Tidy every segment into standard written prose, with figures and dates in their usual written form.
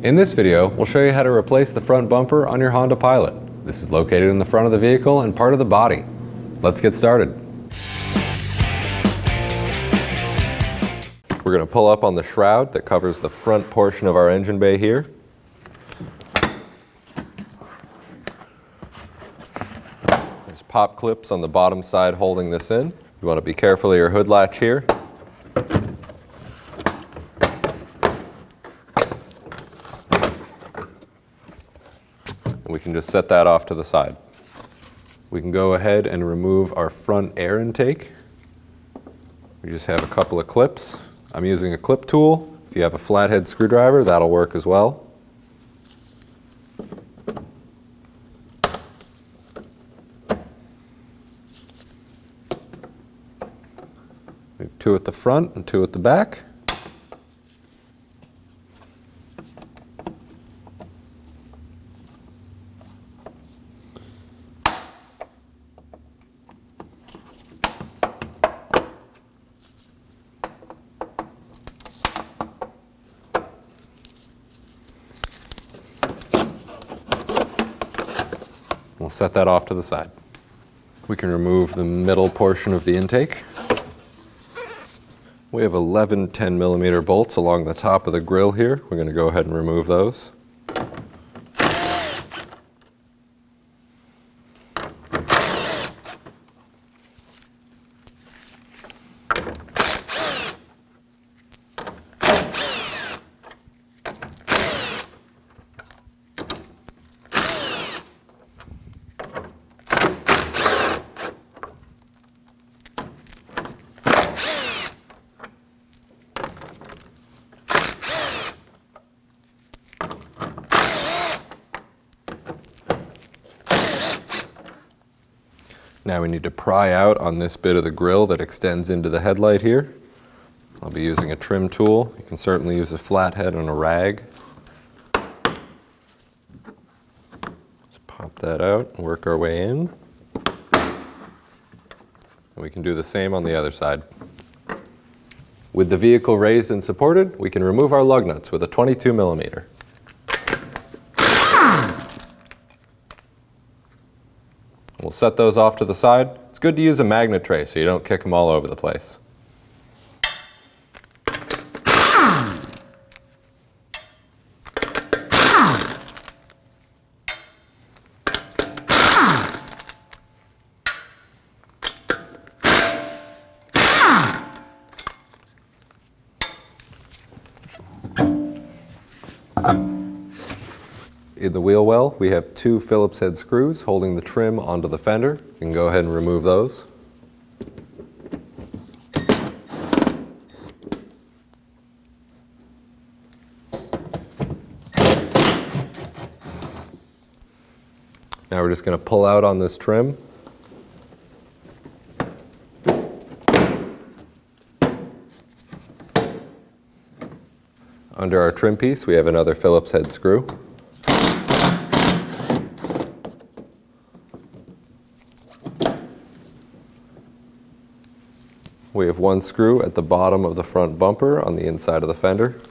In this video, we'll show you how to replace the front bumper on your Honda Pilot. This is located in the front of the vehicle and part of the body. Let's get started. We're going to pull up on the shroud that covers the front portion of our engine bay here. There's pop clips on the bottom side holding this in. You want to be careful of your hood latch here. And we can just set that off to the side. We can go ahead and remove our front air intake. We just have a couple of clips. I'm using a clip tool. If you have a flathead screwdriver, that'll work as well. We have two at the front and two at the back. We'll set that off to the side. We can remove the middle portion of the intake. We have 11 10mm bolts along the top of the grille here. We're going to go ahead and remove those. Now we need to pry out on this bit of the grille that extends into the headlight here. I'll be using a trim tool. You can certainly use a flathead and a rag. Just pop that out and work our way in. And we can do the same on the other side. With the vehicle raised and supported, we can remove our lug nuts with a 22mm. We'll set those off to the side. It's good to use a magnet tray so you don't kick them all over the place. In the wheel well, we have two Phillips head screws holding the trim onto the fender. You can go ahead and remove those. Now we're just going to pull out on this trim. Under our trim piece, we have another Phillips head screw. We have one screw at the bottom of the front bumper on the inside of the fender.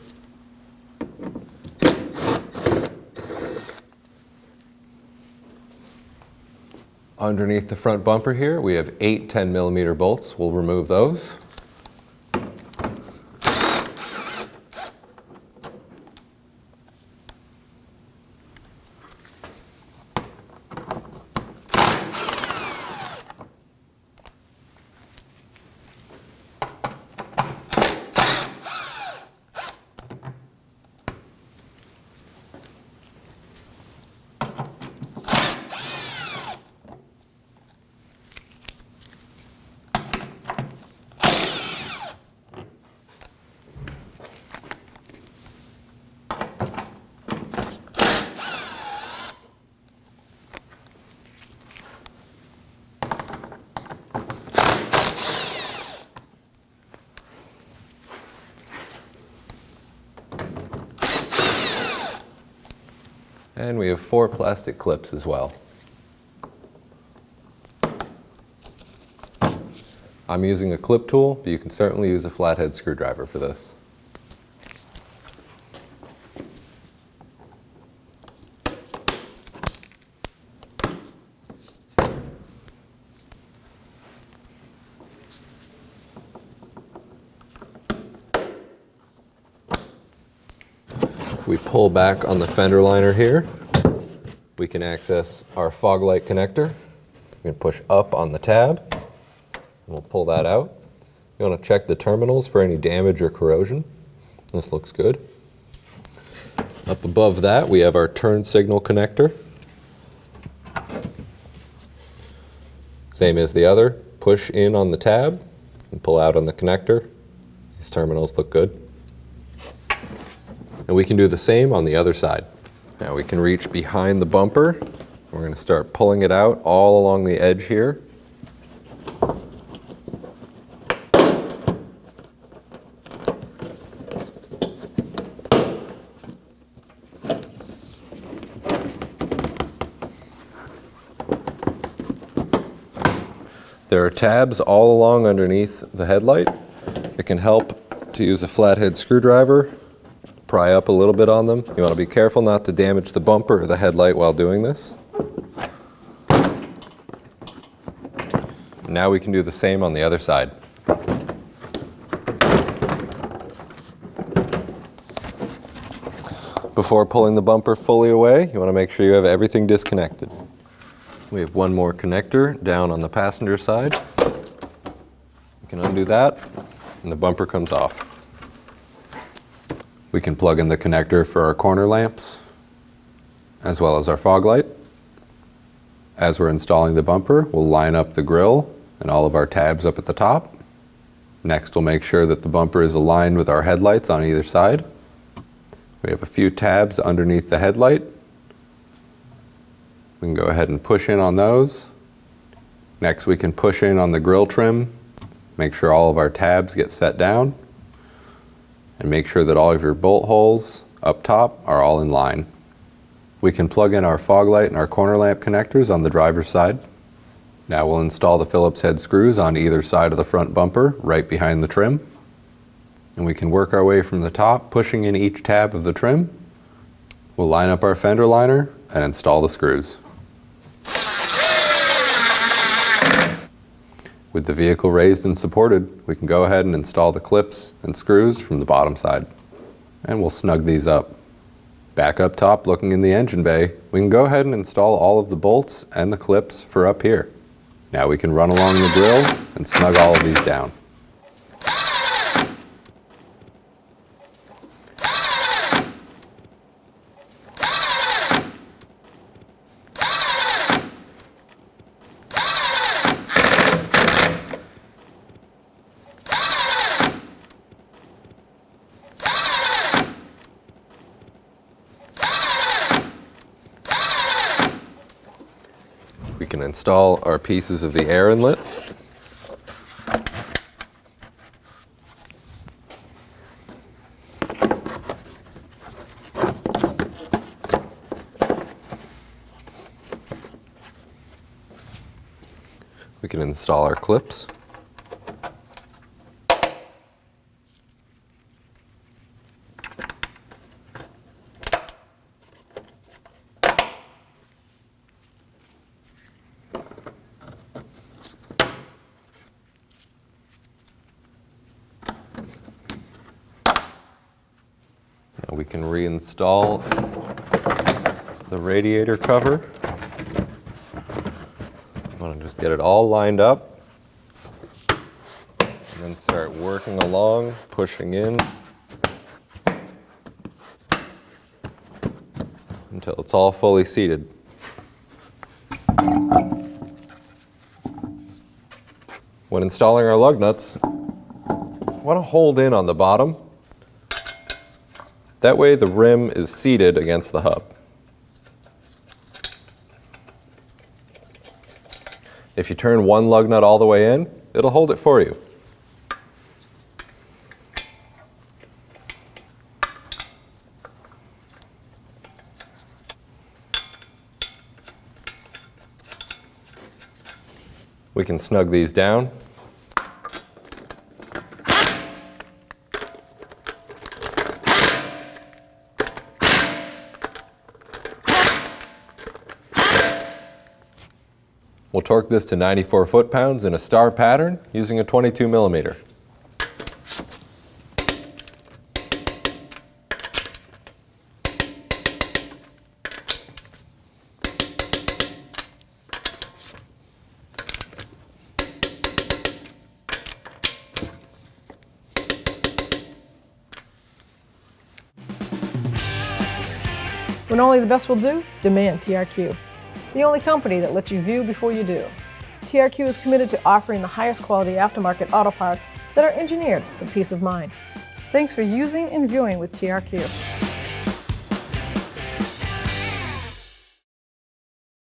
Underneath the front bumper here, we have 8 10mm bolts. We'll remove those. And we have 4 plastic clips as well. I'm using a clip tool, but you can certainly use a flathead screwdriver for this. If we pull back on the fender liner here, we can access our fog light connector. We can push up on the tab, and we'll pull that out. You want to check the terminals for any damage or corrosion. This looks good. Up above that, we have our turn signal connector. Same as the other, push in on the tab and pull out on the connector. These terminals look good. And we can do the same on the other side. Now we can reach behind the bumper. We're going to start pulling it out all along the edge here. There are tabs all along underneath the headlight. It can help to use a flathead screwdriver, pry up a little bit on them. You want to be careful not to damage the bumper or the headlight while doing this. Now we can do the same on the other side. Before pulling the bumper fully away, you want to make sure you have everything disconnected. We have one more connector down on the passenger side. We can undo that, and the bumper comes off. We can plug in the connector for our corner lamps, as well as our fog light. As we're installing the bumper, we'll line up the grille and all of our tabs up at the top. Next, we'll make sure that the bumper is aligned with our headlights on either side. We have a few tabs underneath the headlight. We can go ahead and push in on those. Next, we can push in on the grille trim, make sure all of our tabs get set down, and make sure that all of your bolt holes up top are all in line. We can plug in our fog light and our corner lamp connectors on the driver's side. Now we'll install the Phillips head screws on either side of the front bumper, right behind the trim. And we can work our way from the top, pushing in each tab of the trim. We'll line up our fender liner and install the screws. With the vehicle raised and supported, we can go ahead and install the clips and screws from the bottom side. And we'll snug these up. Back up top, looking in the engine bay, we can go ahead and install all of the bolts and the clips for up here. Now we can run along the grille and snug all of these down. We can install our pieces of the air inlet. We can install our clips. Now we can reinstall the radiator cover. I'm going to just get it all lined up and then start working along, pushing in until it's all fully seated. When installing our lug nuts, I want to hold in on the bottom. That way the rim is seated against the hub. If you turn one lug nut all the way in, it'll hold it for you. We can snug these down. We'll torque this to 94 foot-pounds in a star pattern using a 22 millimeter. When only the best will do, demand TRQ. The only company that lets you view before you do. TRQ is committed to offering the highest quality aftermarket auto parts that are engineered for peace of mind. Thanks for using and viewing with TRQ.